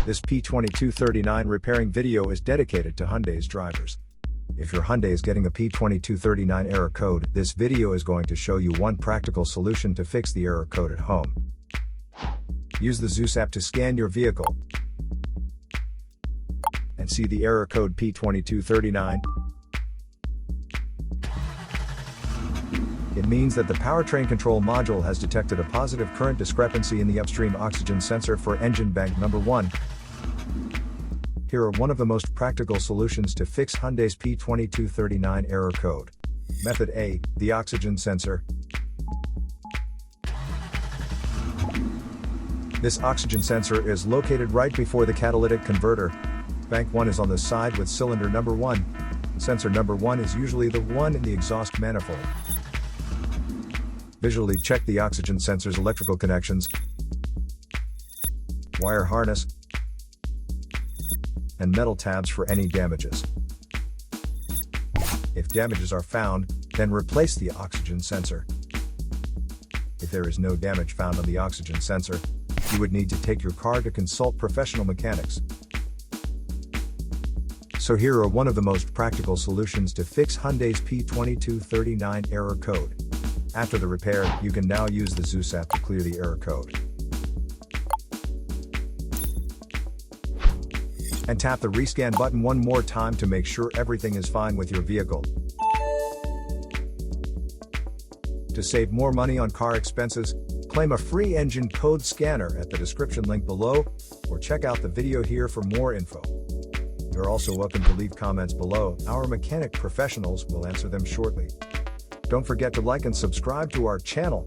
This P2239 repairing video is dedicated to Hyundai's drivers. If your Hyundai is getting a P2239 error code, this video is going to show you one practical solution to fix the error code at home. Use the Zeus app to scan your vehicle and see the error code P2239. It means that the powertrain control module has detected a positive current discrepancy in the upstream oxygen sensor for engine bank number 1. Here are one of the most practical solutions to fix Hyundai's P2239 error code. Method A, the oxygen sensor. This oxygen sensor is located right before the catalytic converter. Bank 1 is on the side with cylinder number 1. Sensor number 1 is usually the one in the exhaust manifold. Visually check the oxygen sensor's electrical connections, wire harness, and metal tabs for any damages. If damages are found, then replace the oxygen sensor. If there is no damage found on the oxygen sensor, you would need to take your car to consult professional mechanics. So here are one of the most practical solutions to fix Hyundai's P2239 error code. After the repair, you can now use the Zeus app to clear the error code. And tap the rescan button one more time to make sure everything is fine with your vehicle. To save more money on car expenses, claim a free engine code scanner at the description link below, or check out the video here for more info. You're also welcome to leave comments below. Our mechanic professionals will answer them shortly. Don't forget to like and subscribe to our channel.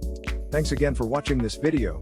Thanks again for watching this video.